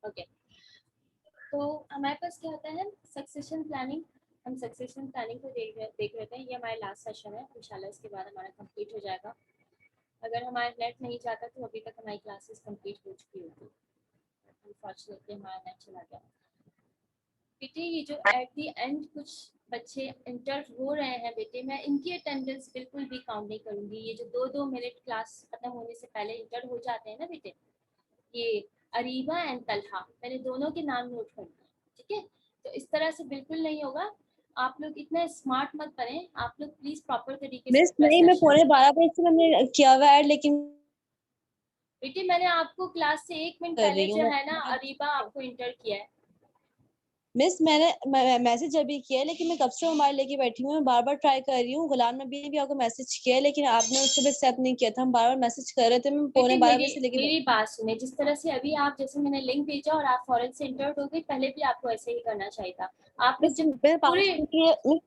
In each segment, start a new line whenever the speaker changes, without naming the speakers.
Okay, तो हमारे पास क्या होता है सक्सेशन प्लानिंग। हम सक्सेशन प्लानिंग को देख रहे थे। ये हमारा लास्ट सेशन है, इंशाल्लाह इसके बाद हमारा कंप्लीट हो जाएगा। अगर हमारा नेट नहीं जाता तो अभी तक हमारी क्लासेस कंप्लीट हो चुकी होती। अनफॉर्चुनेटली हमारा नेट चला गया। बेटे ये जो एट द एंड कुछ बच्चे इंटर हो रहे हैं बेटे, मैं इनकी अटेंडेंस बिल्कुल भी काउंट नहीं करूंगी। ये जो 2-2 मिनट क्लास खत्म होने से पहले इंटर हो जाते हैं ना बेटे, ये अरीबा एंड तलहा, मैंने दोनों के नाम नोट कर लिए, ठीक है। तो इस तरह से बिल्कुल नहीं होगा। आप लोग इतना स्मार्ट मत बने, आप लोग प्लीज प्रॉपर तरीके से
मिस
अपना
नहीं, मैं
सेशन।
12:15 से मैंने किया हुआ है, लेकिन
बेटी मैंने आपको क्लास से 1 मिनट
कर
पहले
रही हूँ
जो
मैं।
है ना अरीबा आपको इंटर किया है।
मिस मैंने मैसेज अभी किया है, लेकिन मैं कब से मोबाइल लेके बैठी हूँ, मैं बार बार ट्राई कर रही हूँ। गुलाम नबी ने भी आपको मैसेज किया है, लेकिन आपने उसको भी एक्सेप्ट नहीं किया था। हम बार बार मैसेज कर रहे थे, मैं
बेटे
12:15 से लेके
मेरी बात सुने, जिस तरह से अभी आप जैसे मैंने लिंक भेजा और आप फॉरन से इंटर हो गए, पहले भी आपको ऐसे ही करना चाहिए था। आप लोग
मिस
जब
मैं
पूरे,
5 मिनट के लिए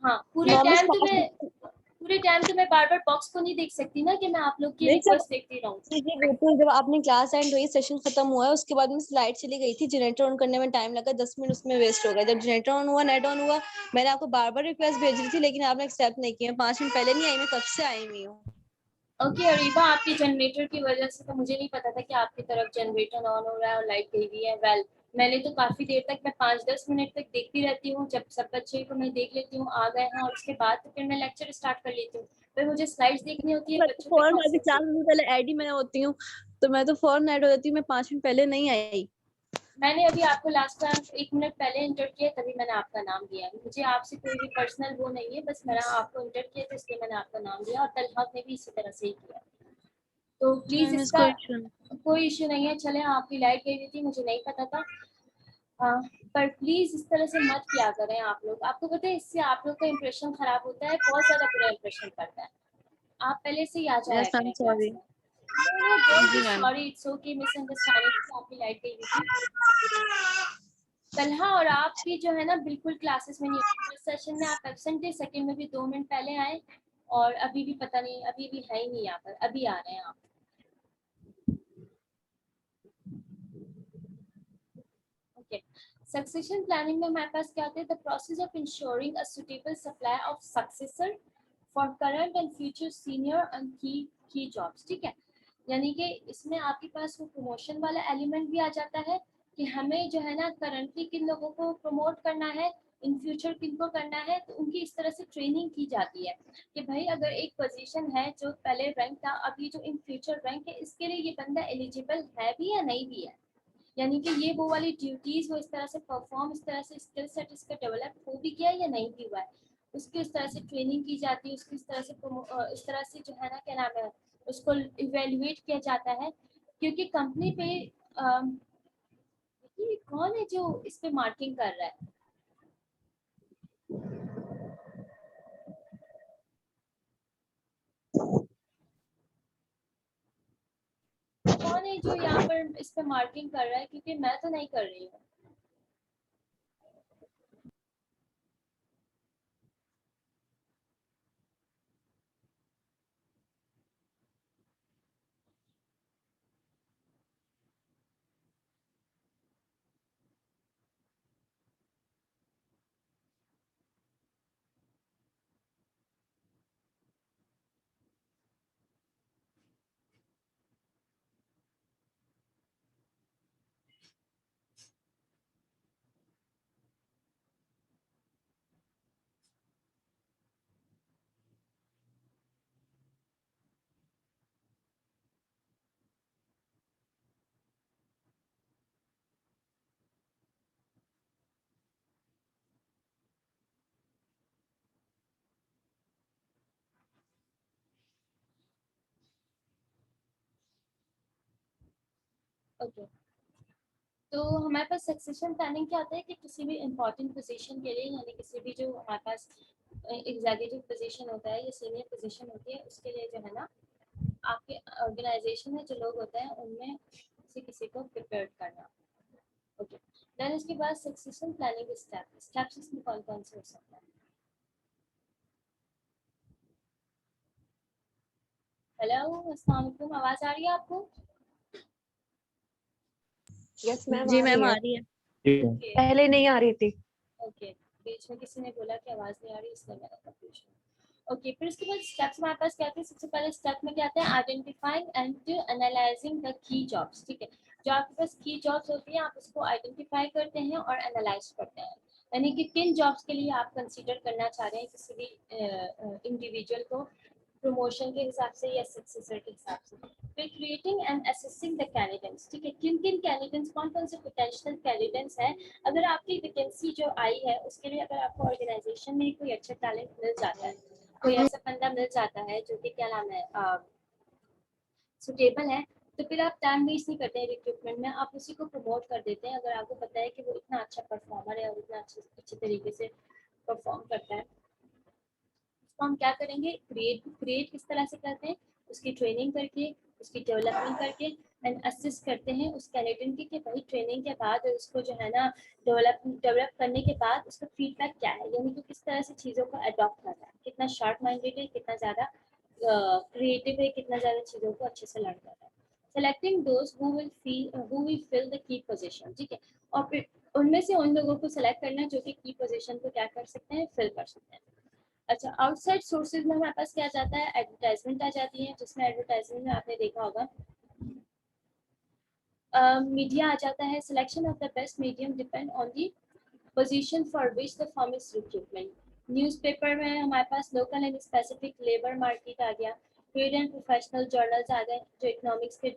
हाँ पूरे
मिस
टाइम तो
5
मैं
मिनट
पूरे टाइम तो मैं बार बार बॉक्स को नहीं देख सकती ना कि मैं आप लोग की
मिस जब
रिक्वेस्ट देखती रहूं।
बिल्कुल जब आपने क्लास एंड हुई, सेशन खत्म हुआ है, उसके बाद में स्लाइड चली गई थी, जनरेटर ऑन करने में टाइम लगा, 10 मिनट उसमें वेस्ट हो गए। जब जनरेटर ऑन हुआ, नेट ऑन हुआ, मैंने आपको बार बार रिक्वेस्ट भेज रही थी, लेकिन आपने एक्सेप्ट नहीं किया। 5 मिनट पहले नहीं आई, मैं कब से आई हुई हूँ।
ओके अरीबा, आपके जनरेटर की वजह से तो मुझे नहीं पता था कि आपकी तरफ जनरेटर ऑन हो रहा है और लाइट गई हुई है। वेल मैंने तो काफी देर तक, मैं 5-10 मिनट तक देखती रहती हूँ, जब सब बच्चे को मैं देख लेती हूँ आ गए हैं, और उसके बाद तो फिर मैं लेक्चर स्टार्ट कर लेती हूँ। फिर मुझे स्लाइड्स देखनी होती है,
मैं तो
बच्चों के
फौरन अभी
क्वेश्चन
4 मिनट पहले एडी में होती हूँ, तो मैं तो फौरन ऐड हो जाती हूँ। मैं 5 मिनट पहले नहीं आई।
मैंने अभी आपको लास्ट टाइम 1 मिनट पहले इंटर किया, तभी मैंने आपका नाम दिया है। मुझे आपसे कोई भी पर्सनल वो नहीं है, बस मैंने आपको इंटर किया तो इसलिए मैंने आपका नाम दिया, और तलहक ने भी इसी तरह से ही किया। तो प्लीज
मिस
इसका
कोई इशू नहीं।
कोई इश्यू नहीं है। चले आपकी लाइट गई हुई थी, मुझे नहीं पता था। हाँ, पर प्लीज इस तरह से मत किया करें आप लोग। आपको पता है इससे आप लोग का इंप्रेशन खराब होता है, बहुत ज्यादा बुरा इंप्रेशन पड़ता है। आप पहले से ही आ जाया
यस मैम,
करें क्लास
सॉरी।
में। नो डोंट
जी
बी
ma'am.
Sorry, it's okay, misunderstanding से आपकी लाइट गई हुई थी। तलहा और आप भी जो है ना बिल्कुल क्लासेस में नहीं होते। फर्स्ट सेशन में आप एब्सेंट थे, सेकंड में भी 2 मिनट पहले आए, और अभी भी पता नहीं, अभी भी है ही नहीं यहाँ पर, अभी आ रहे हैं आप। ओके, सक्सेशन प्लानिंग में हमारे पास क्या होता है, the process of ensuring a suitable supply of successor for current and future senior and की जॉब्स, ठीक है। यानी कि इसमें आपके पास वो प्रमोशन वाला एलिमेंट भी आ जाता है कि हमें जो है ना करंटली किन लोगों को प्रमोट करना है, इन फ्यूचर किन को करना है, तो उनकी इस तरह से ट्रेनिंग की जाती है कि भाई अगर एक पोजीशन है जो पहले रैंक था, अब ये जो इन फ्यूचर रैंक है, इसके लिए ये बंदा एलिजिबल है भी या नहीं भी है। यानी कि ये वो वाली ड्यूटीज वो इस तरह से परफॉर्म, इस तरह से स्किल सेट इसका डेवलप हो भी गया या नहीं भी हुआ है, उसकी इस तरह से ट्रेनिंग की जाती है, उसकी इस तरह से इस तरह से जो है ना क्या नाम है, उसको इवेल्युएट किया जाता है। क्योंकि कंपनी पे ये कौन है जो इस पे मार्किंग कर रहा है, कौन है जो यहाँ पर इस पे मार्किंग कर रहा है, क्योंकि मैं तो नहीं कर रही हूँ। ओके, तो हमारे पास सक्सेशन प्लानिंग क्या होता है कि किसी भी इम्पोर्टेंट पोजीशन के लिए, यानी किसी भी जो हमारे पास एग्जीक्यूटिव पोजीशन होता है या सीनियर पोजीशन होती है, उसके लिए जो है ना आपके ऑर्गेनाइजेशन में जो लोग होते हैं उनमें से किसी को प्रिपेयर करना। ओके, देन इसके बाद सक्सेशन प्लानिंग स्टेप्स इसमें कौन कौन से हो सकते हैं। हेलो, अस्सलाम वालेकुम, आवाज आ रही है आपको?
यस मैम,
जी
आ
मैम
रही
आ
है।
रही है।
ओके
पहले नहीं आ रही थी।
ओके, बीच में किसी ने बोला कि आवाज नहीं आ रही, इसलिए मैंने कंफ्यूजन। ओके, फिर उसके बाद स्टेप्स हमारे पास क्या थे? सबसे पहले स्टेप में क्या आता है? Identifying and analysing the key jobs. ठीक है, जो आपके पास की जॉब्स होती है आप उसको आइडेंटिफाई करते हैं और एनालाइज करते हैं, यानी कि किन जॉब्स के लिए आप कंसीडर करना चाह रहे हैं किसी भी इंडिविजुअल को, प्रमोशन के हिसाब से या सक्सेसर के हिसाब से। फिर creating and assessing the candidates. ठीक है, किन किन कैंडिडेट्स, कौन कौन से पोटेंशियल कैंडिडेट्स हैं। अगर आपकी वैकेंसी जो आई है उसके लिए अगर आपको ऑर्गेनाइजेशन में कोई अच्छा टैलेंट मिल जाता है, कोई ऐसा बंदा मिल जाता है जो कि क्या नाम है सुटेबल है, तो फिर आप टाइम वेस्ट नहीं करते हैं रिक्रूटमेंट में, आप उसी को प्रमोट कर देते हैं अगर आपको पता है कि वो इतना अच्छा परफॉर्मर है और इतना अच्छे तरीके से परफॉर्म करता है। तो हम क्या करेंगे? क्रिएट किस तरह से करते हैं? उसकी ट्रेनिंग करके, उसकी डेवलपमेंट करके एंड असिस्ट करते हैं उस कैंडिडेट की कि भाई ट्रेनिंग के बाद उसको जो है ना डेवलप करने के बाद उसका फीडबैक क्या है, यानी कि किस तरह से चीज़ों को अडॉप्ट कर रहा है, कितना शार्प माइंडेड है, कितना ज़्यादा क्रिएटिव है, कितना ज़्यादा चीज़ों को अच्छे से लर्न कर रहा है। Selecting those who will fill the key position. ठीक है, और फिर उनमें से उन लोगों को सेलेक्ट करना जो कि की पोजीशन को क्या कर सकते हैं? फिल कर सकते हैं। अच्छा, आउटसाइड सोर्सेज में हमारे पास क्या जाता है? एडवर्टाइजमेंट आ जाती है, जिसमें एडवर्टाइजमेंट में आपने देखा होगा मीडिया आ जाता है। Selection of the best medium depend on the position for which the firm is recruitment. Newspaper में हमारे पास local and specific labour market आ गया। ट्रेड एंड प्रोफेशनल जर्नल्स आ गए, जो इकोनॉमिक्स के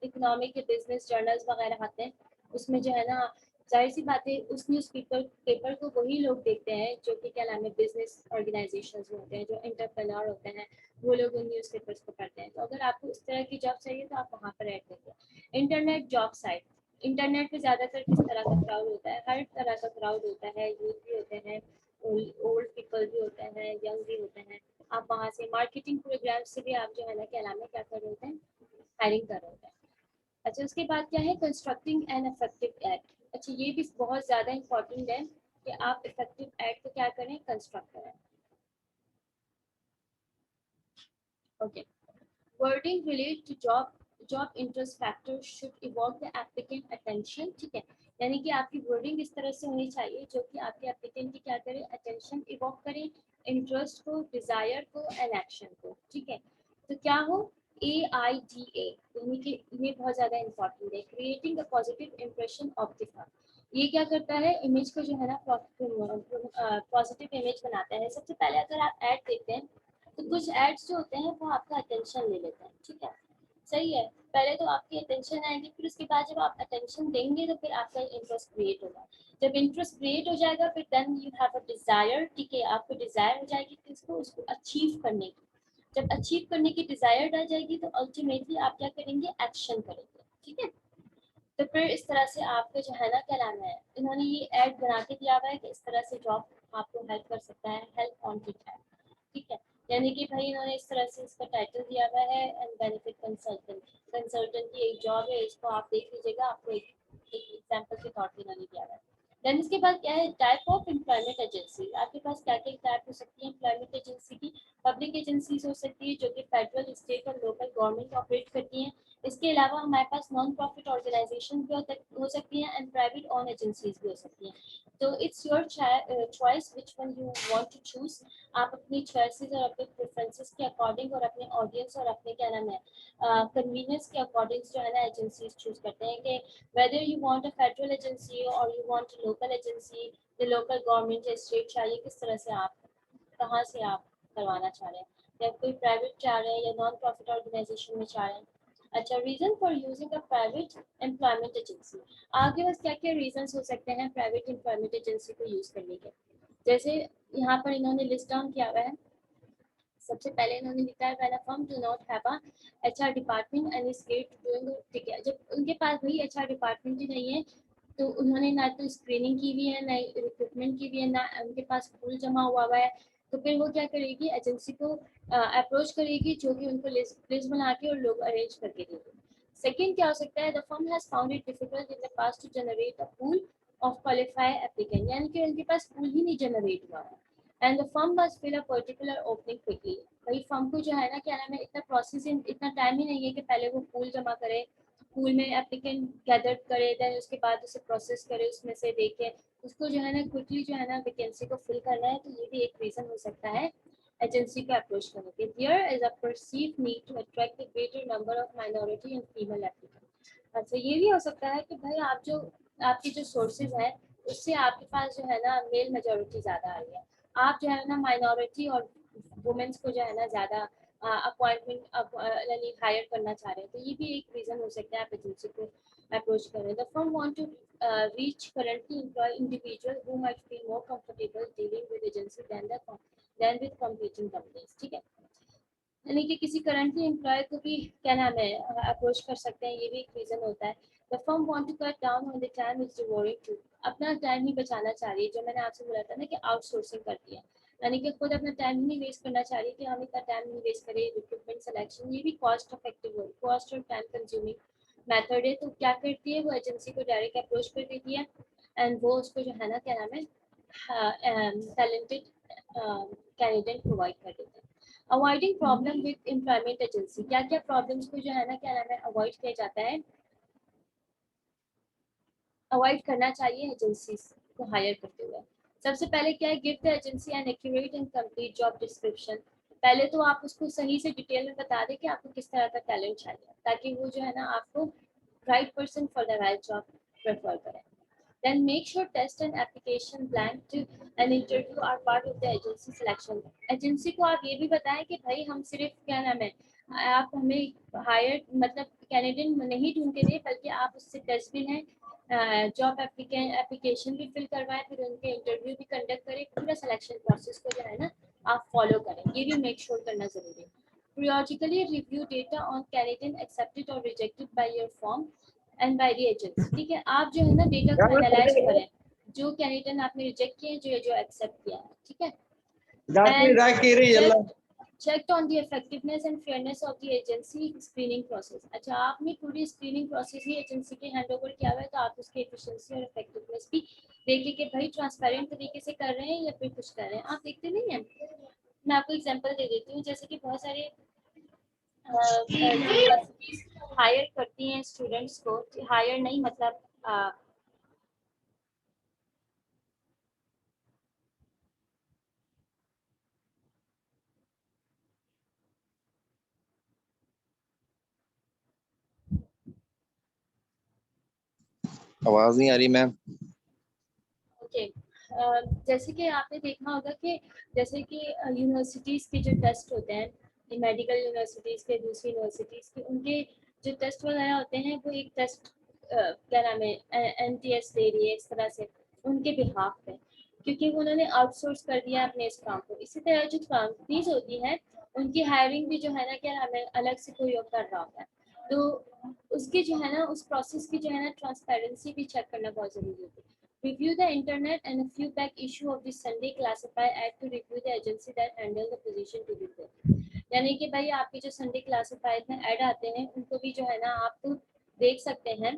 इकोनॉमिक के बिजनेस जर्नल्स वगैरह आते हैं, उसमें जो है ना जाहिर सी बात है उस पेपर को वही लोग देखते हैं जो कि क्या नाम है बिजनेस ऑर्गेनाइजेशंस होते हैं, जो एंटरप्रेन्योर होते हैं, वो लोग उन न्यूज़पेपर्स को पढ़ते हैं। तो अगर आपको इस तरह की जॉब चाहिए तो आप वहाँ पर ऐड करिए। इंटरनेट जॉब साइट, इंटरनेट पे ज़्यादातर किस तरह का क्राउड होता है? हर तरह का क्राउड होता है, यूथ भी होते हैं, ओल्ड पीपल भी होते हैं, यंग भी होते हैं। आप वहाँ से मार्केटिंग प्रोग्राम से भी आप जो है ना क्या नाम है क्या कर रहे होते हैं? हायरिंग कर रहे होते हैं। अच्छा, उसके बाद क्या है? Constructing an effective ad. अच्छा, ये भी बहुत ज़्यादा इंपॉर्टेंट है कि आप इफेक्टिव एड को क्या करें? कंस्ट्रक्ट करें। Okay, wording relate to job interest factor should evoke the applicant attention. ठीक है, यानी कि आपकी वर्डिंग इस तरह से होनी चाहिए जो कि आपके एप्लीकेंट की क्या करे? अटेंशन इवॉक करे, इंटरेस्ट को, डिजायर को एंड एक्शन को। ठीक है, तो क्या हो? AIDA, यानी कि ये बहुत ज़्यादा इंपॉर्टेंट है। Creating a positive impression of the firm, ये क्या करता है? इमेज को जो है ना पॉजिटिव इमेज बनाता है। सबसे पहले अगर आप ऐड देखते हैं तो कुछ एड्स जो होते हैं वो आपका अटेंशन ले लेते हैं। ठीक है, सही है, पहले तो आपकी अटेंशन आएगी, फिर उसके बाद जब आप अटेंशन देंगे तो फिर आपका इंटरेस्ट क्रिएट होगा। जब इंटरेस्ट क्रिएट हो जाएगा फिर then you have a desire. ठीक है, आपको डिजायर हो जाएगी किसको? उसको अचीव करने की। जब अचीव करने की डिजायर आ जाएगी तो अल्टीमेटली आप क्या करेंगे? एक्शन करेंगे। ठीक है, तो फिर इस तरह से आपको जो है ना क्या नाम है, इन्होंने ये ऐड बना के दिया हुआ है कि इस तरह से जॉब आपको हेल्प कर सकता है, हेल्प ऑन टिप है। ठीक है, यानी कि भाई इन्होंने इस तरह से इसका टाइटल दिया हुआ है एंड बेनिफिट कंसल्टेंट। कंसल्टेंट की एक जॉब है, इसको आप देख लीजिएगा, आपको एक एग्जांपल के तौर पे इन्होंने दिया हुआ है। देन इसके बाद क्या है? Type of employment agency. आपके पास क्या क्या टाइप हो सकती है एम्प्लॉयमेंट एजेंसी की? पब्लिक एजेंसीज हो सकती है जो कि फेडरल, स्टेट और लोकल गवर्नमेंट ऑपरेट करती हैं। इसके अलावा हमारे पास नॉन प्रॉफिट ऑर्गेनाइजेशन भी हो सकती हैं एंड प्राइवेट ओन एजेंसीज भी हो सकती हैं। तो it's your choice which one you want to choose. आप अपनी चॉइसेस और अपने प्रेफरेंसेस के अकॉर्डिंग और अपने ऑडियंस और अपने क्या नाम है कन्वीनियंस के अकॉर्डिंग जो है ना एजेंसीज चूज करते हैं कि whether you want a federal agency और you want a local agency, the local government या स्टेट चाहिए, किस तरह से आप कहाँ से आप करवाना चाह रहे हैं, या कोई प्राइवेट चाह रहे हैं या नॉन प्रॉफिट ऑर्गेनाइजेशन में चाह रहे हैं। अच्छा, reason for using a private employment agency. आपके पास क्या क्या रीजंस हो सकते हैं प्राइवेट एम्प्लॉयमेंट एजेंसी को यूज करने के? जैसे यहाँ पर इन्होंने लिस्ट डाउन किया हुआ है। सबसे पहले इन्होंने लिखा है when a firm do not have a HR department and is get doing. ठीक है, जब उनके पास भाई एचआर डिपार्टमेंट ही नहीं है तो उन्होंने ना तो स्क्रीनिंग की हुई है, ना रिक्रूटमेंट की हुई है, ना उनके पास पूल जमा हुआ है, तो फिर वो क्या करेगी? एजेंसी को अप्रोच करेगी जो कि उनको लिस्ट बना के और लोग अरेंज करके देगी। सेकंड क्या हो सकता है? The firm has found it difficult in the past to generate a pool of qualified applicant, यानी कि उनके पास पूल ही नहीं जनरेट हुआ है and the firm must fill a particular opening quickly. भाई फर्म को जो है ना क्या नाम है इतना प्रोसेस इतना टाइम ही नहीं है कि पहले वो पूल जमा करे पूल में एप्लीकेंट गैदर करे, देन उसके बाद उसे प्रोसेस करे, उसमें से देखे, उसको जो है ना क्विकली जो है ना वैकेंसी को फिल करना है, तो ये भी एक रीजन हो सकता है एजेंसी को अप्रोच करने के। There is a perceived need to attract the greater number of minority and female applicant. अच्छा, ये भी हो सकता है कि भाई आप जो आपकी जो सोर्सेज हैं उससे आपके पास जो है ना मेल मेजोरिटी ज़्यादा आ रही है, आप जो है ना माइनॉरिटी और वुमेन्स को जो है ना ज़्यादा अपॉइंटमेंट यानी हायर करना चाह रहे हैं, तो ये भी एक रीज़न हो सकता है आप एजेंसी को अप्रोच करें। The firm want to reach currently employed individuals who might feel more comfortable dealing with agency than with competing companies। ठीक है, यानी कि किसी करंटली एम्प्लॉय को भी क्या नाम है अप्रोच कर सकते हैं, ये भी एक रीजन होता है। The firm want to cut down on the time is devoted to, अपना टाइम ही बचाना चाह रही है, जो मैंने आपसे बोला था ना कि आउटसोर्सिंग करती है, यानी कि खुद अपना टाइम ही नहीं वेस्ट करना चाह रही कि हम इतना टाइम नहीं वेस्ट करें रिक्रूटमेंट सिलेक्शन, ये भी कॉस्ट इफेक्टिव हो, कॉस्ट और टाइम कंज्यूमिंग मेथड है। तो क्या करती है वो एजेंसी को डायरेक्ट अप्रोच कर देती है एंड वो उसको जो है ना क्या नाम है टैलेंटेड कैंडिडेट प्रोवाइड कर देते हैं। Avoiding problem with employment agency, क्या क्या प्रॉब्लम्स को जो है ना क्या नाम है अवॉइड किया जाता है, अवॉइड करना चाहिए एजेंसी को हायर करते हुए। सबसे पहले क्या है, give the agency an accurate and complete job description. पहले तो आप उसको सही से डिटेल में बता दें कि आपको किस तरह का टैलेंट चाहिए, ताकि वो जो है ना आपको right person for the right job prefer करें। Then make sure test and application blank and interview are part of the agency selection। Agency को आप ये भी बताएं कि भाई हम सिर्फ क्या नाम है आप हमें हायर मतलब कैंडिडेट नहीं ढूंढ के दे, बल्कि आप उससे टेस्ट भी लें, जॉब एप्लीकेशन भी फिल करवाएं, फिर उनके इंटरव्यू भी कंडक्ट करें, पूरा सिलेक्शन प्रोसेस को जो है ना आप फॉलो करें, ये भी मेक श्योर करना जरूरी है। Periodically review data on candidate accepted or rejected by your firm and by the agency. ठीक है, आप जो है ना डेटा को एनालाइज करें, जो कैंडिडेट आपने रिजेक्ट किए हैं, जो एक्सेप्ट किया है, ठीक है, and checked on the effectiveness and fairness of the agency screening process। अच्छा, आपने पूरी स्क्रीनिंग प्रोसेस ही एजेंसी के हैंड ओवर किया हुआ है, तो आप उसकी एफिशिएंसी और इफेक्टिवनेस भी देखिए कि भाई ट्रांसपेरेंट तरीके से कर रहे हैं या फिर कुछ कर रहे हैं, आप देखते नहीं हैं। मैं आपको एग्जांपल दे देती हूँ, जैसे कि बहुत सारे हायर करती हैं स्टूडेंट्स को, हायर नहीं मतलब
आवाज नहीं आ रही मैम।
ओके, जैसे कि आपने देखा होगा कि जैसे कि यूनिवर्सिटीज़ के जो टेस्ट होते हैं, मेडिकल यूनिवर्सिटीज़ के, दूसरी यूनिवर्सिटीज़ के, उनके जो टेस्ट वगैरह होते हैं वो एक टेस्ट क्या नाम है NTS दे रही है इस तरह से उनके बिहाफ पे, क्योंकि उन्होंने आउटसोर्स कर दिया अपने इस काम को। इसी तरह जो कंपनीज होती हैं उनकी हायरिंग भी जो है ना क्या नाम है अलग से कोई और कर रहा होता है, तो उसकी जो है ना उस प्रोसेस की जो है ना ट्रांसपेरेंसी भी चेक करना बहुत ज़रूरी होती है। Review the internet and a few back issue of the Sunday classify add to review the agency that handle the position to be filled। यानी कि भाई आपके जो संडे क्लासिफाइड में ऐड आते हैं उनको भी जो है ना आप देख सकते हैं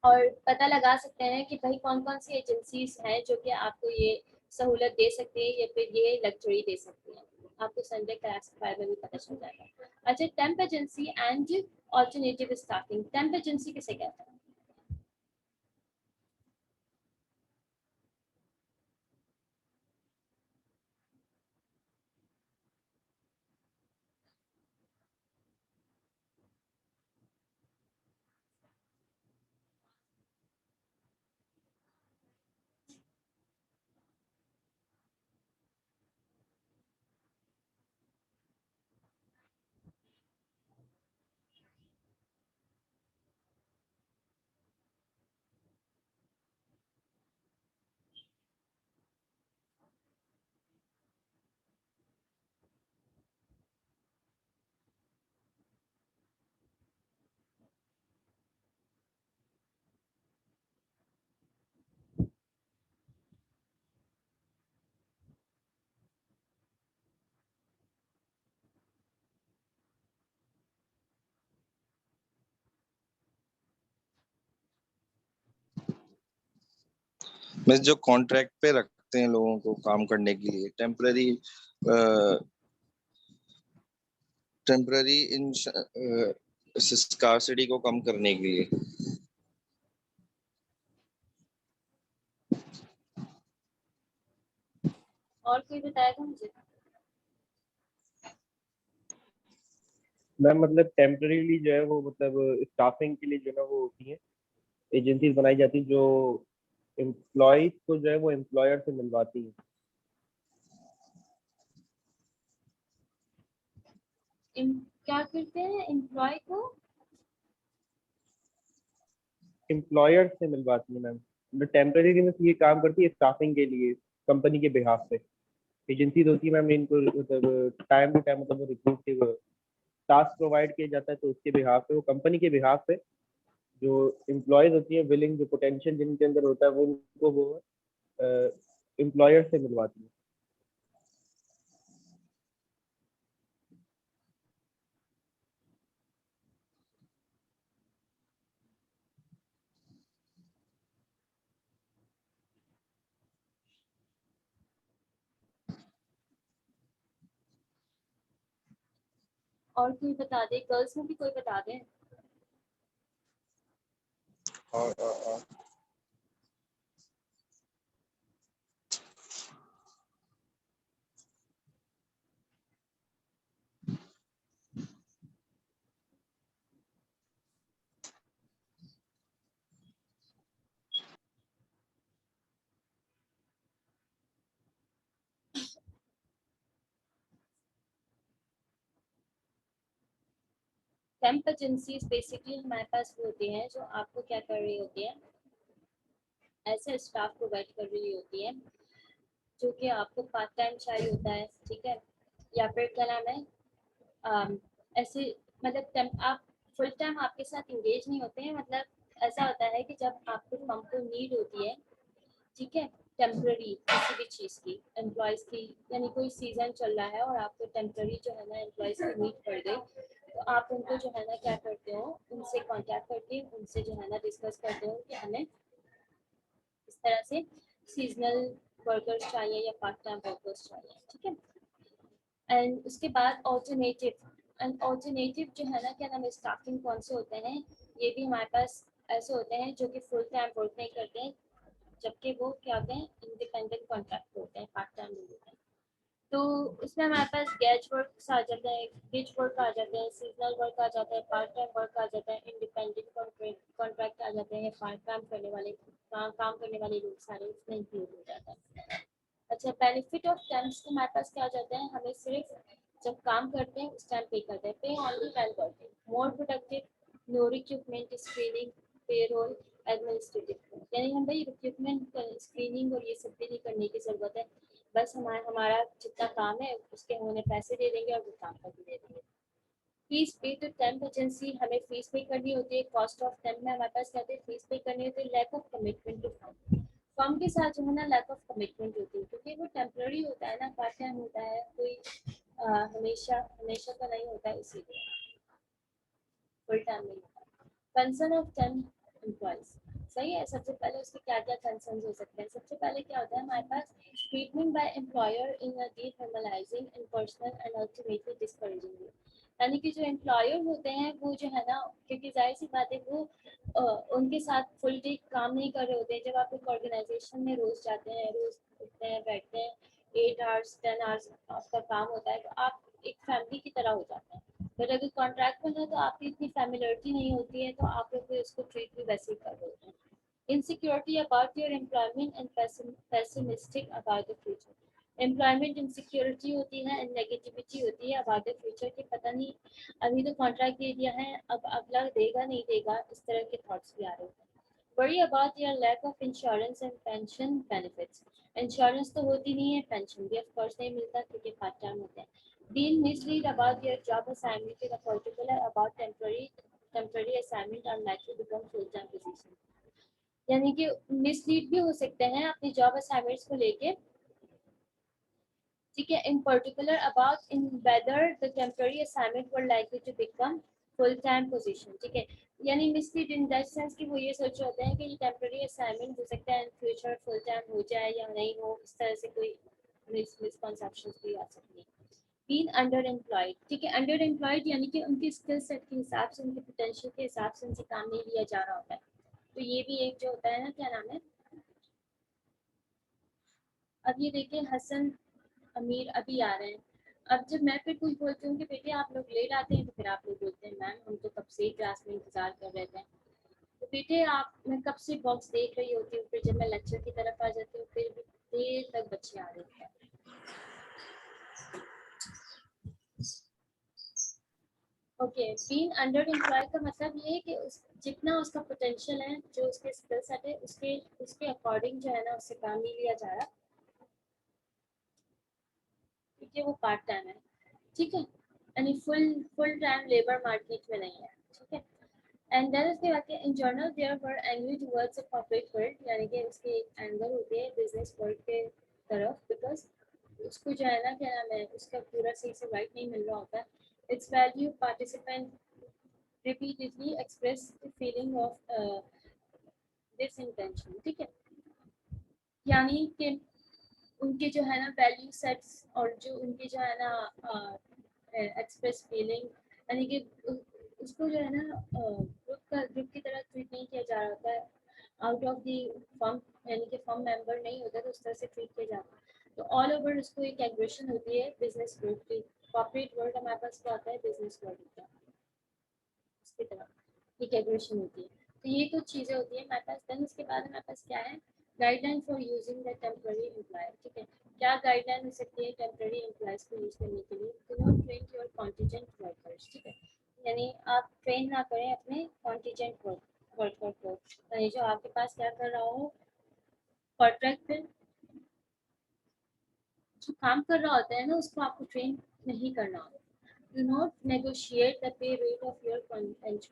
और पता लगा सकते हैं कि भाई कौन कौन सी एजेंसीज हैं जो कि आपको ये सहूलत दे सकती है या फिर ये लग्जरी दे सकती है, आपको संडे क्लासिफाइड में भी पता चल जाएगा। अच्छा, temp agency and alternative staffing, temp agency किसे कहते हैं?
मैं जो कॉन्ट्रैक्ट पे रखते हैं लोगों को काम करने के लिए, टेम्पररी स्कार्सिटी को कम करने के लिए।
और कोई बताएगा मुझे?
मैम मतलब टेम्परेरीली जो है वो मतलब स्टाफिंग के लिए जो है ना वो होती है एजेंसीज बनाई जाती है जो एम्प्लॉयज को जो है वो एम्प्लॉयर से मिलवाती है।
क्या करते हैं एम्प्लॉय को?
एम्प्लॉयर से मिलवाती है मैम। मतलब टेम्परेरी में ये काम करती है स्टाफिंग के लिए कंपनी के बिहाफ पे। एजेंसीज होती है मैम इनको मतलब टाइम टू टाइम मतलब रिक्रूट के टास्क प्रोवाइड किया जाता है तो उसके बिहाफ पे वो कंपनी के बिहाफ पे जो एम्प्लॉयज होती है विलिंग जो पोटेंशियल जिनके अंदर होता है वो उनको वो एम्प्लॉयर से मिलवाती है।
और कोई बता दे, गर्ल्स में भी कोई बता दे।
और
टेम्प एजेंसीज बेसिकली हमारे पास वो होती हैं जो आपको क्या कर रही होती है, ऐसे स्टाफ प्रोवाइड कर रही होती है जो कि आपको पार्ट टाइम चाहिए होता है, ठीक है, या फिर क्या नाम है, ऐसे मतलब आप फुल टाइम आपके साथ इंगेज नहीं होते हैं। मतलब ऐसा होता है कि जब आपको हमको नीड होती है, ठीक है, टेम्पररी किसी भी चीज़ की, एम्प्लॉयज़ की, यानी कोई सीजन चल रहा है और आपको टेम्पररी जो है ना एम्प्लॉयज़ की नीड पड़ गई, तो आप उनको जो है ना क्या करते हो, उनसे कांटेक्ट करके उनसे जो है ना डिस्कस करते हो कि हमें इस तरह से सीजनल वर्कर्स चाहिए या पार्ट टाइम वर्कर्स चाहिए, ठीक है। एंड उसके बाद ऑल्टरनेटिव, एंड ऑल्टरनेटिव जो है ना क्या नाम है, स्टाफिंग कौन से होते हैं, ये भी हमारे पास ऐसे होते हैं जो कि फुल टाइम वर्क नहीं करते हैं, जबकि वो क्या होते हैं, इंडिपेंडेंट कॉन्ट्रैक्ट होते हैं, पार्ट टाइम होते हैं। तो उसमें हमारे पास गैज वर्क आ जाते हैं, गिज वर्क आ जाते हैं, सीजनल वर्क आ जाता है, पार्ट टाइम वर्क आ जाता है, इंडिपेंडेंट कॉन्ट्रैक्ट आ जाते हैं, पार्ट टाइम करने वाले काम करने वाले लोग सारे उसमें इंक्लूड हो जाता है। अच्छा, बेनिफिट ऑफ टेम्प्स के हमारे पास क्या आ जाता है, हमें सिर्फ जब काम करते हैं उस टाइम पे करते हैं, pay only when working, more productive, no recruitment screening, payroll, administrative, यानी हम भाई रिक्रूटमेंट स्क्रीनिंग और ये सब भी नहीं करने की ज़रूरत है, बस हमारा जितना काम है उसके हम उन्हें पैसे दे देंगे और वो काम कर दे देंगे। फीस पे तो टेम्प एजेंसी हमें फीस पे करनी होती है, कॉस्ट ऑफ टेम्प में हमारे पास कहते हैं फीस पे करनी होती है, lack of commitment to firm, firm के साथ जो है ना लैक ऑफ कमिटमेंट होती है, क्योंकि वो टेम्पररी होता है ना, पार्ट टाइम होता है, कोई हमेशा हमेशा का नहीं होता है, इसीलिए फुल टाइम नहीं होता। कंसर्न ऑफ टेम्प एम्प्लॉयज, सही है। सबसे पहले उसके क्या क्या कंसर्न हो सकते हैं, सबसे पहले क्या होता है हमारे पास, treatment by employer in a deformalizing and personal and ultimately discouraging, यानी कि जो एम्प्लॉयर होते हैं वो जो है ना, क्योंकि जाहिर सी बात है वो उनके साथ फुल डे काम नहीं कर रहे होते हैं। जब आप एक ऑर्गेनाइजेशन में रोज जाते हैं, रोज उठते हैं, बैठते हैं, 8 आवर्स 10 आवर्स आपका काम होता है, तो आप एक फैमिली की तरह हो जाते हैं। बट अगर कॉन्ट्रैक्ट में है तो आपकी इतनी फैमिलियरिटी नहीं होती है, तो आप लोग भी उसको ट्रीट भी वैसे ही कर रहे होते हैं। Insecurity about your employment and pessimistic about the future, employment insecurity होती है एंड नेगेटिविटी होती है अबाउट द फ्यूचर, कि पता नहीं अभी तो कॉन्ट्रैक्ट दे दिया है, अब अगला देगा नहीं देगा, इस तरह के थॉट्स भी आ रहे हैं। Worry about your lack of insurance and pension benefits, insurance तो होती नहीं है, पेंशन भी ऑफ कोर्स नहीं मिलता क्योंकि पार्ट टाइम होते हैं। Being mislead about your job assignment in a particular about temporary assignment are likely to become full-time position, यानी कि मिसलीड भी हो सकते हैं अपनी जॉब असाइनमेंट्स को लेके, ठीक है, in particular about in whether the temporary assignment were likely to become full time position, ठीक है, यानी मिसलीड इन दैट सेंस कि वो ये सोच रहे होते हैं कि ये टेम्पररी असाइनमेंट हो सकता है इन फ्यूचर फुल टाइम हो जाए या नहीं हो, इस तरह से कोई मिसकंसेप्शंस भी आ सकती है। बीन अंडर एम्प्लॉयड, ठीक है। अंडर एम्प्लॉयड यानी कि उनके स्किल सेट के हिसाब से, उनके पोटेंशियल के हिसाब से उनसे काम नहीं लिया जा रहा होता है। तो ये भी एक जो होता है ना, क्या नाम है, अब ये देखिए हसन अमीर अभी आ रहे हैं। अब जब मैं फिर कुछ बोलती हूँ कि बेटे आप लोग लेट आते हैं, तो फिर आप लोग बोलते हैं मैम हम तो कब से क्लास में इंतजार कर रहे थे। तो बेटे आप, मैं कब से बॉक्स देख रही होती हूँ, फिर जब मैं लेक्चर की तरफ आ जाती हूँ फिर भी देर तक बच्चे आ रहे हैं। ओके, बीइंग अंडर एम्प्लॉय का मतलब ये है कि जितना उसका पोटेंशियल है, जो उसके स्किल सेट है, उसके उसके अकॉर्डिंग जो है ना, उससे काम नहीं लिया जा रहा, क्योंकि वो पार्ट टाइम है, ठीक है, यानी फुल टाइम लेबर मार्केट में नहीं है, ठीक है। एंड देन उसके बाद in general there were angry towards a corporate world, यानी कि उसकी एंगर होती है बिजनेस वर्ल्ड के तरफ, बिकॉज उसको जो है ना, क्या नाम है, उसका पूरा सही से राइट नहीं मिल रहा होता है। It's value participant repeatedly express the feeling of disintention, ठीक है, यानी कि उनके जो है ना वैल्यू सेट्स और जो उनके जो है ना एक्सप्रेस फीलिंग, यानी कि उसको जो है ना ग्रुप की तरह ट्रीट नहीं किया जा रहा होता है, आउट ऑफ द फर्म, यानी कि फर्म मेंबर नहीं होता तो उस तरह से ट्रीट किया जाता है। तो ऑल ओवर उसको एक एग्रेशन होती है बिजनेस वर्ल्ड की। कॉर्पोरेट वर्ल्ड हमारे पास क्या होता है, बिजनेस वर्ल्ड का, उसकी तरफ एक एग्रेशन होती है। तो ये कुछ चीज़ें होती है हमारे पास। देन उसके बाद हमारे पास क्या है, guideline for using the temporary employ, ठीक है। क्या गाइडलाइन हो सकती है टेम्पररी एम्प्लॉयज को यूज करने के लिए? Do not train your contingent workers, ठीक है, यानी आप ट्रेन ना करें अपने कॉन्टीजेंट वर्कर को, यानी जो आपके पास क्या कर रहा हो, कॉन्ट्रैक्ट पे जो काम कर रहा होता है ना, उसको आपको ट्रेन नहीं करना होता। Do not negotiate the pay rate of your contingent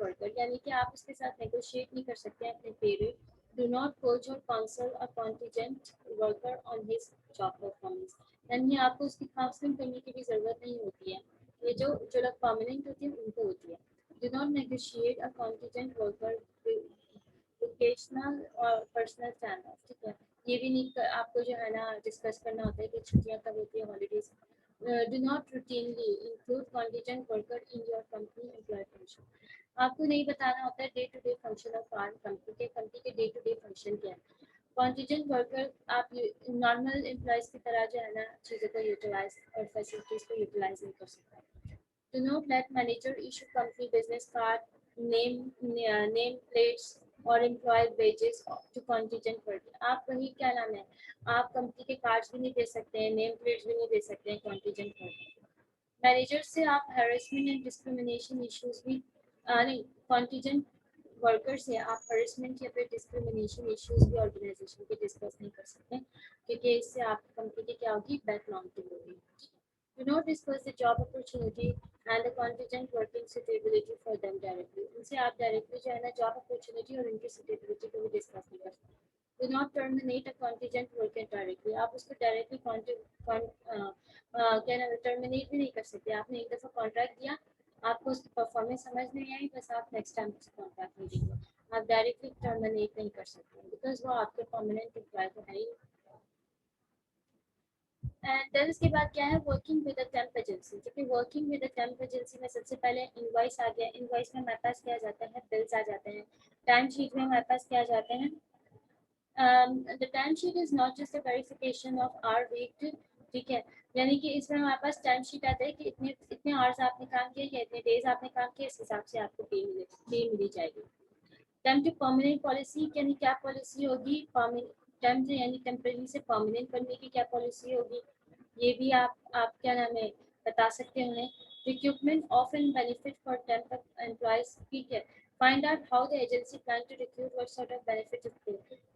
worker, यानी कि आप उसके साथ negotiate नहीं कर सकते हैं अपने pay rate. Do not coach or counsel a contingent worker on his job performance, यानी आपको उसकी काउंसलिंग करने की भी जरूरत नहीं होती है, ये जो जो लोग परमानेंट होती है उनको होती है। Do not negotiate a contingent worker vocational और पर्सनल स्टैंडर्ड, ठीक है, ये भी नहीं आपको जो है ना डिस्कस करना होता है कि छुट्टियां कब होती है, holidays. Do not routinely include contingent worker in your company employ function, आपको नहीं बताना होता है day to day function of our company के डे टू डे फंक्शन क्या है। कॉन्टीजेंट वर्कर आप नॉर्मल एम्प्लॉयज की तरह जो है ना चीज़ों को यूटिलाइज और फैसिलिटीज को यूटिलाइज नहीं कर सकता। Do not let manager issue company business card, name plates or employee wages to contingent worker, आप वही क्या नाम है, आप कंपनी के कार्ड्स भी नहीं दे सकते हैं, नेम प्लेट्स भी नहीं दे सकते हैं contingent worker। मैनेजर से आप harassment एंड डिस्क्रिमिनेशन इश्यूज भी नहीं, contingent वर्कर से आप हरेसमेंट या फिर डिस्क्रिमिनेशन इश्यूज भी ऑर्गेनाइजेशन के डिस्कस नहीं कर सकते, क्योंकि इससे आपकी कंपनी की क्या होगी, बैकलॉन्ग होगी। Do not discuss the job opportunity and the contingent working suitability for them directly. उनसे आप डायरेक्टली जो है ना जॉब अपॉर्चुनिटी और उनकी suitability को भी डिस्कस नहीं कर सकते। Do not terminate a contingent worker directly. आप उसको डायरेक्टली क्या नाम टर्मिनेट भी नहीं कर सकते। आपने एक दफ़ा कॉन्ट्रैक्ट दिया, आपको उसकी परफॉर्मेंस समझ नहीं आई, बस आप नेक्स्ट टाइम उसको कॉन्ट्रैक्ट नहीं देंगे, आप डायरेक्टली टर्मिनेट नहीं कर सकते, बिकॉज वो आपके परमानेंट एम्प्लॉय तो है ही। एंड देन उसके बाद क्या है, working with a temp agency, क्योंकि working with a temp agency में सबसे पहले इनवॉइस आ गया। इनवॉइस में हमारे पास क्या आ जाता है, बिल्स आ जाते हैं। टाइम शीट में हमारे पास क्या आ जाते हैं, the time sheet is not just a verification of hour week, ठीक है, यानी कि इसमें हमारे पास टाइम शीट आता है कि इतने इतने आवर्स आपने काम किया या इतने डेज आपने काम किया, इस हिसाब से आपको पे मिली जाएगी। टेम्प टू परमानेंट पॉलिसी, यानी क्या पॉलिसी होगी, टेम्प यानी टेम्परेरी से परमानेंट करने की क्या पॉलिसी होगी, ये भी आप क्या नाम है बता सकते हैं उन्हें। Recruitment of and benefit for temp employees, ठीक है, find out how the agency plan to recruit what sort of benefit,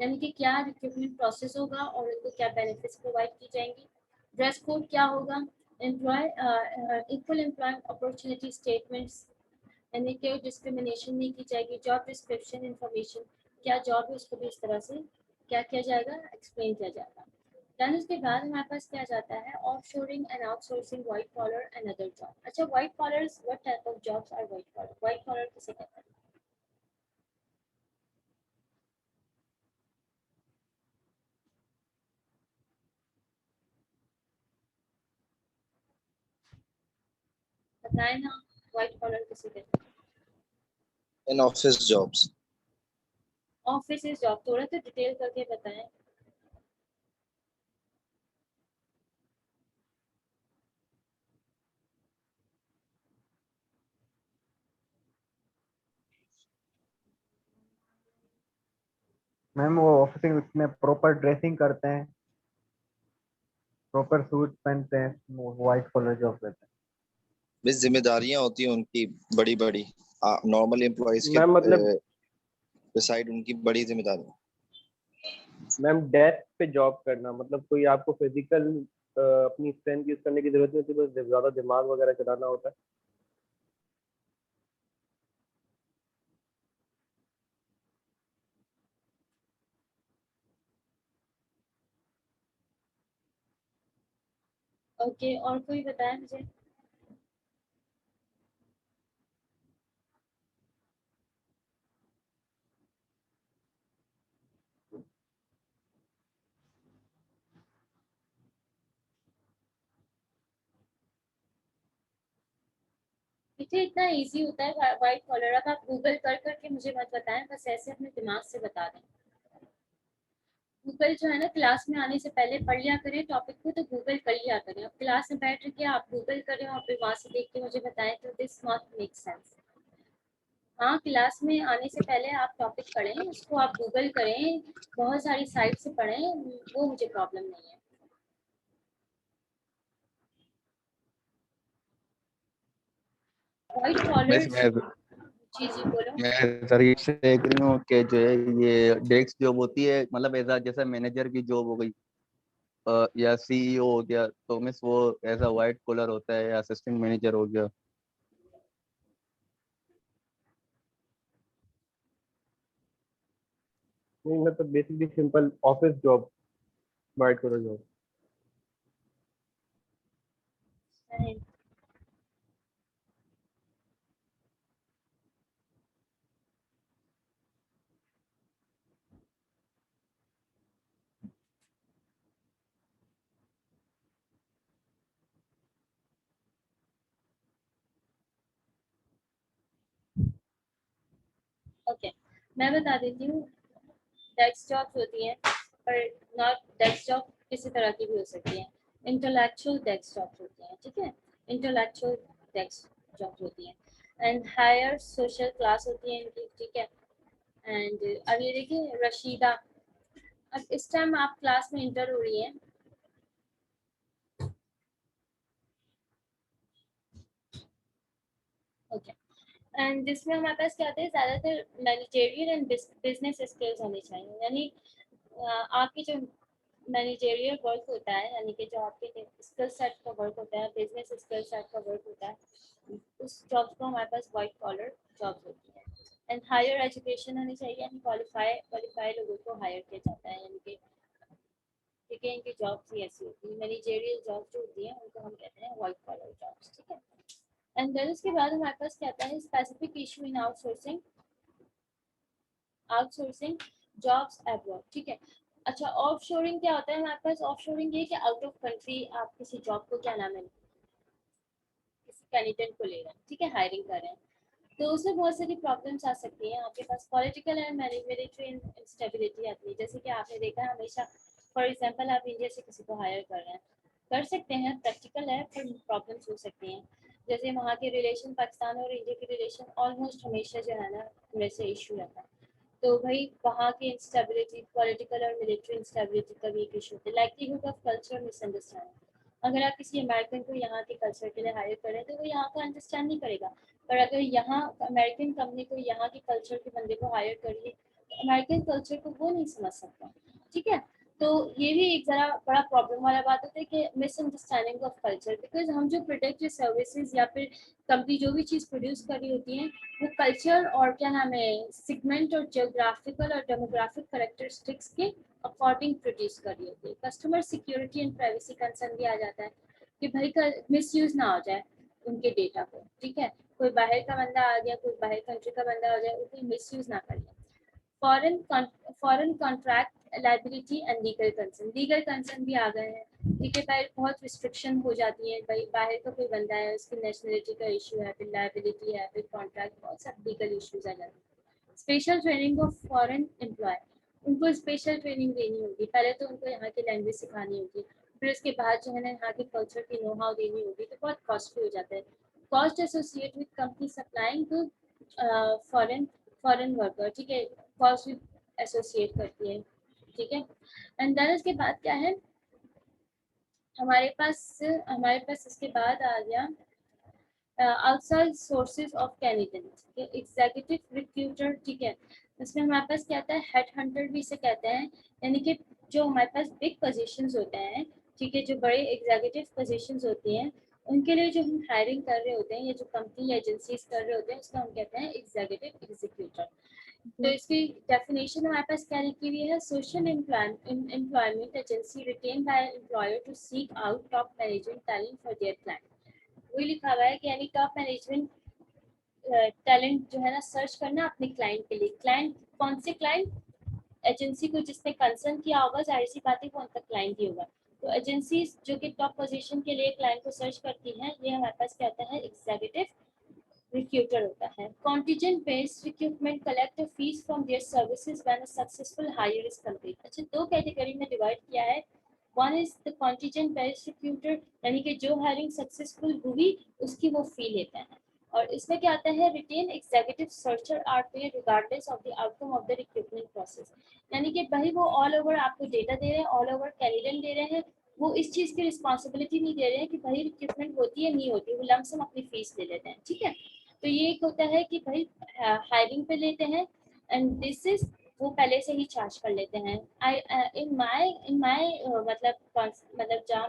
यानी कि क्या रिक्रूटमेंट प्रोसेस होगा और उनको क्या बेनिफिट्स प्रोवाइड की जाएंगी। ड्रेस कोड क्या होगा, employ equal employment opportunity statements, यानी कि डिस्क्रिमिनेशन नहीं की जाएगी। जॉब डिस्क्रिप्शन इन्फॉर्मेशन, क्या जॉब है उसको भी इस तरह से क्या किया जाएगा, एक्सप्लेन किया जाएगा। देन उसके बाद हमारे पास क्या जाता है, offshoring and outsourcing white collar and other job. अच्छा, white collars, what type of jobs are white collar, white collar किसे कहते हैं? बताएं ना, व्हाइट कॉलर किसे कहते हैं?
In office jobs.
Office job, थोड़ा तो डिटेल करके बताएं।
मैम वो ऑफिस में प्रॉपर ड्रेसिंग करते हैं, प्रॉपर सूट पहनते हैं, व्हाइट कॉलर जॉब करते हैं।
बस जिम्मेदारियां होती हैं उनकी बड़ी बड़ी, नॉर्मल एम्प्लॉयज के
मैम मतलब
बिसाइड उनकी बड़ी जिम्मेदारी।
मैम डेस्क पे जॉब करना मतलब कोई आपको फिजिकल अपनी स्ट्रेंथ यूज करने की जरूरत नहीं होती, बस ज्यादा दिमाग वगैरह चलाना होता है।
ओके, और कोई बताए मुझे? देखिए इतना इजी होता है व्हाइट कॉलर। अब आप गूगल कर करके मुझे मत बताएं, बस ऐसे अपने दिमाग से बता दें। गूगल जो है ना, क्लास में आने से पहले पढ़ लिया करें टॉपिक को, तो गूगल कर लिया करें। अब क्लास में बैठ के आप गूगल करें और फिर वहां से देख के मुझे बताएं, तो दिस नॉट मेक सेंस। हाँ, क्लास में आने से पहले आप टॉपिक पढ़ें, उसको आप गूगल करें, बहुत सारी साइट से पढ़ें, वो मुझे प्रॉब्लम नहीं है। व्हाइट कॉलर,
बस मैं
जी जी बोलो।
मैं शरीफ से एग्री हूँ कि जो है ये डेस्क जॉब होती है, मतलब एज जैसा मैनेजर की जॉब हो गई या सीईओ हो गया, तो मिस वो ऐसा वाइट कॉलर होता है, या असिस्टेंट मैनेजर हो गया।
नहीं मतलब basically simple office job, white collar job.
Okay, मैं बता देती हूँ। डेस्क जॉब होती हैं, पर नॉट डेस्क जॉब किसी तरह की भी हो सकती है। इंटेलेक्चुअल डेस्क जॉब होती हैं, ठीक है, इंटेलेक्चुअल डेस्क जॉब होती हैं। एंड हायर सोशल क्लास होती है इनकी, ठीक है। एंड अब ये देखिए रशीदा, अब इस टाइम आप क्लास में इंटर हो रही हैं। ओके, एंड जिसमें हमारे पास क्या होता है, ज़्यादातर मैनेजरियल एंड बिजनेस स्किल्स होनी चाहिए। यानी आपकी जो मैनेजरियल वर्क होता है, यानी कि जो आपके स्किल सेट का वर्क होता है, बिजनेस स्किल सेट का वर्क होता है, उस जॉब को हमारे पास वाइट कॉलर जॉब होती है। एंड हायर एजुकेशन होनी चाहिए, यानी क्वालिफाई लोगों को हायर किया जाता है, यानी कि ठीक है, इनकी जॉब्स ही ऐसी होती है। मैनेजरियल जॉब जो होती है उनको हम कहते हैं वाइट कॉलर जॉब्स, ठीक है। एंड देन उसके बाद हमारे पास क्या आता है, specific issue in outsourcing, outsourcing jobs abroad, ठीक है। अच्छा, ऑफशोरिंग क्या होता है हमारे पास? ऑफशोरिंग ये कि आउट ऑफ कंट्री आप किसी जॉब को क्या नाम है, किसी कैंडिडेट को ले रहे हैं, ठीक है, हायरिंग कर रहे हैं, तो उसमें बहुत सारी प्रॉब्लम्स आ सकती हैं। आपके पास पॉलिटिकल एंड मिलिट्री इंस्टेबिलिटी आती है। जैसे कि आपने देखा है हमेशा, फॉर एग्जांपल आप इंडिया से किसी को हायर कर रहे हैं, कर सकते हैं, प्रैक्टिकल है, पर प्रॉब्लम्स हो सकती हैं। जैसे वहाँ के रिलेशन, पाकिस्तान और इंडिया के रिलेशन ऑलमोस्ट हमेशा जो है ना, वैसे इशू रहता है। तो भाई वहाँ की इंस्टेबिलिटी, पॉलिटिकल और मिलिट्री इंस्टेबिलिटी का भी एक इशू होता है। लाइकलीहुड ऑफ कल्चर मिसअंडरस्टैंडिंग, अगर आप किसी अमेरिकन को यहाँ के कल्चर के लिए हायर करें तो वो यहाँ का अंडरस्टैंड नहीं करेगा, पर अगर यहाँ अमेरिकन कंपनी को यहाँ के कल्चर के बंदे को हायर करिए, तो अमेरिकन कल्चर को वो नहीं समझ सकता, ठीक है। तो ये भी एक ज़रा बड़ा प्रॉब्लम वाला बात होता है कि मिसअंडरस्टैंडिंग ऑफ कल्चर, बिकॉज हम जो प्रोडक्ट या सर्विसेज या फिर कंपनी जो भी चीज़ प्रोड्यूस कर रही होती है, वो कल्चर और क्या नाम है, सिगमेंट और जियोग्राफिकल और डेमोग्राफिक करेक्टरिस्टिक्स के अकॉर्डिंग प्रोड्यूस कर रही होती है। Customer security and privacy concern भी आ जाता है कि भाई का मिसयूज ना हो जाए उनके डेटा को, ठीक है। कोई बाहर का बंदा आ गया, कोई बाहर कंट्री का बंदा आ जाए, वो कोई मिसयूज ना कर ले। Foreign contract liability and legal concern भी आ गए हैं, ठीक है। पर बहुत रिस्ट्रिक्शन हो जाती है, भाई बाहर का कोई बंदा है, उसकी नेशनलिटी का इशू है, फिर लाइबिलिटी है, फिर कॉन्ट्रैक्ट, बहुत सारे लीगल इश्यूज आ जाते हैं। Special training of foreign employ, उनको स्पेशल ट्रेनिंग देनी होगी, पहले तो उनको यहाँ की लैंग्वेज सिखानी होगी, फिर उसके बाद जो है ना यहाँ के कल्चर की नो हाउ देनी होगी, तो बहुत कॉस्टली हो जाता है। Cost associate with company supplying to foreign worker, ठीक है, कॉस्ट भी एसोसिएट करती है, ठीक है। एंड देन उसके बाद क्या है हमारे पास इसके बाद आ गया outside sources of candidate, executive recruiter, ठीक है। इसमें हमारे पास क्या आता है, हेड हंटर भी इसे कहते हैं, यानी कि जो हमारे पास बिग पोजीशंस होते हैं, ठीक है, जो बड़े एग्जीक्यूटिव पोजीशंस होती हैं, उनके लिए जो हम हायरिंग कर रहे होते हैं या जो कंपनी या एजेंसीज कर रहे होते हैं, उसको हम कहते हैं एग्जीक्यूटिव एग्जीक्यूटर। तो इसकी डेफिनेशन हमारे पास क्या लिखी हुई है, social employment agency retain by employer to seek out top management talent for their client. वही लिखा हुआ है कि यानी टॉप मैनेजमेंट टैलेंट जो है ना सर्च करना अपने क्लाइंट के लिए। क्लाइंट कौन से क्लाइंट, एजेंसी को जिसने कंसर्न किया होगा, जाहिर सी बात है वो उनका क्लाइंट ही होगा। तो एजेंसी जो कि टॉप पोजीशन के लिए क्लाइंट को सर्च करती हैं, ये हमारे पास क्या होता है, एग्जीक्यूटिव रिक्रूटर होता है। Contingent based recruitment collect fees from their services when a successful hire is complete. अच्छा, दो कैटेगरी में डिवाइड किया है। One is the contingent based recruiter, यानी कि जो हायरिंग सक्सेसफुल हुई उसकी वो फी लेते हैं। और इसमें क्या आता है, retain executive searcher are paid regardless of the outcome of the recruitment process, यानी कि भाई वो ऑल ओवर आपको डेटा दे रहे हैं, ऑल ओवर कैंडिडेट दे रहे हैं, वो इस चीज़ की रिस्पॉन्सिबिलिटी नहीं दे रहे हैं कि भाई रिक्रूटमेंट होती है नहीं होती, वो लमसम अपनी फीस ले लेते हैं, ठीक है। तो ये एक होता है कि भाई हायरिंग पे लेते हैं एंड दिस इज वो पहले से ही चार्ज कर लेते हैं। आई इन माय मतलब जहाँ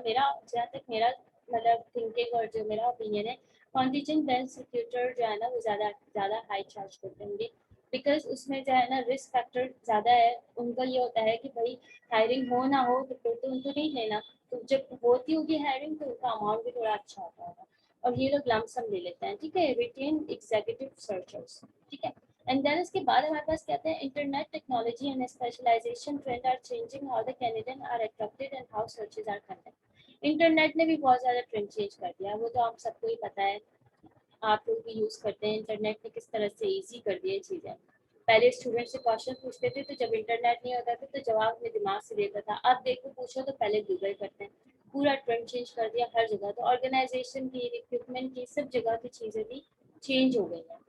तक मेरा मतलब थिंकिंग और जो मेरा ओपिनियन है, कॉन्टिजेंट बेस्ड रिक्रूटर जो है ना वो ज़्यादा हाई चार्ज करते होंगे, बिकॉज उसमें जो है ना रिस्क फैक्टर ज़्यादा है। उनका ये होता है कि भाई हायरिंग हो ना हो तो फिर तो उनको नहीं लेना, तो जब होती होगी हायरिंग तो उनका अमाउंट भी थोड़ा अच्छा होता होगा, और ये लोग लमसम ले लेते हैं, ठीक है। रिटेन एग्जीक्यूटिव सर्चर्स, ठीक है। एंड देन इसके बाद हमारे पास कहते हैं internet technology and specialization trend are changing how the candidate are attracted and how searches are conducted. Internet ने भी बहुत ज़्यादा ट्रेंड चेंज कर दिया, वो तो आप सबको ही पता है, आप लोग भी यूज़ करते हैं। इंटरनेट ने किस तरह से ईजी कर दिया चीज़ें। पहले स्टूडेंट से क्वेश्चन पूछते थे तो जब इंटरनेट नहीं होता था तो जवाब अपने दिमाग से देता था, अब देखो पूछो तो पहले गूगल करते हैं। पूरा ट्रेंड चेंज कर दिया हर जगह, तो ऑर्गेनाइजेशन की, रिक्रूटमेंट की, सब जगह की चीज़ें भी चेंज हो गई हैं।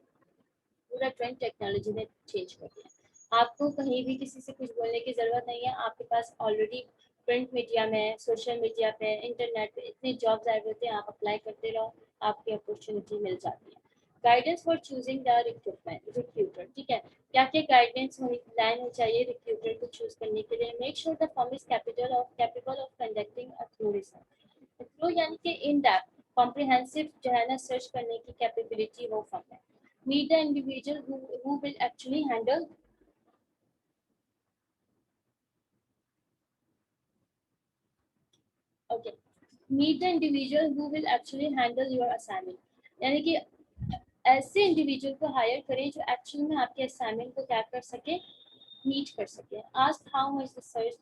पूरा ट्रेंड टेक्नोलॉजी ने चेंज कर दिया। आपको कहीं भी किसी से कुछ बोलने की ज़रूरत नहीं है, आपके पास ऑलरेडी प्रिंट मीडिया में, सोशल मीडिया पे, इंटरनेट पे इतने जॉब्स आए होते हैं, आप अप्लाई करते रहो, आपकी अपॉर्चुनिटी मिल जाती है। Guidance for choosing the recruiter, ठीक है। क्या क्या गाइडेंस लाइन चाहिए रिक्रूटर को चूज करने के लिए। Make sure the firm is capable of conducting a through research, through यानी कि इन डेप्थ कॉम्प्रिहेंसिव जो है ना सर्च करने की कैपेबिलिटी वो फर्म है। Meet the individual who will actually handle okay meet the individual who will actually handle your assignment, यानी कि ऐसे इंडिविजुअल को हायर करें जो एक्चुअली में आपके असाइनमेंट को क्या कर सके, मीट कर सके। Ask how much the search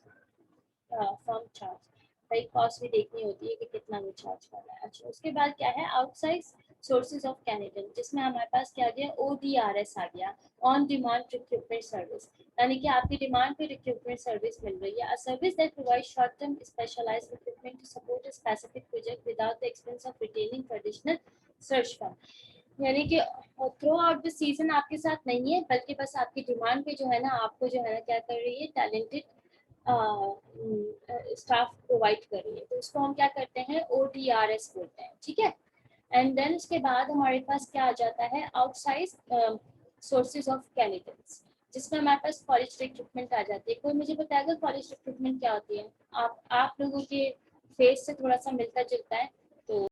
firm charge, भाई कॉस्ट भी देखनी होती है कि कितना वो चार्ज कर रहा है। अच्छा, उसके बाद क्या है, आउटसाइड सोर्सेज ऑफ कैंडिडेट, जिसमें हमारे पास क्या गया, ODRS आ गया, ऑन डिमांड रिक्रूटमेंट सर्विस, यानी कि आपकी डिमांड पे रिक्रूटमेंट सर्विस मिल रही है। A service that provide short term specialized recruitment to support a specific project without the expense of retaining traditional search firm, यानी कि थ्रू आउट द सीजन आपके साथ नहीं है, बल्कि बस आपकी डिमांड पे जो है ना आपको जो है ना क्या कर रही है, टैलेंटेड स्टाफ प्रोवाइड कर रही है, तो उसको हम क्या करते हैं, ODRS बोलते हैं, ठीक है। एंड देन उसके बाद हमारे पास क्या आ जाता है, आउटसाइड सोर्सेज ऑफ कैंडिडेट्स, जिसमें हमारे पास कॉलेज रिक्रूटमेंट आ जाती है। कोई मुझे बताएगा कॉलेज रिक्रूटमेंट क्या होती है? आप लोगों के फेस से थोड़ा सा मिलता जुलता है, तो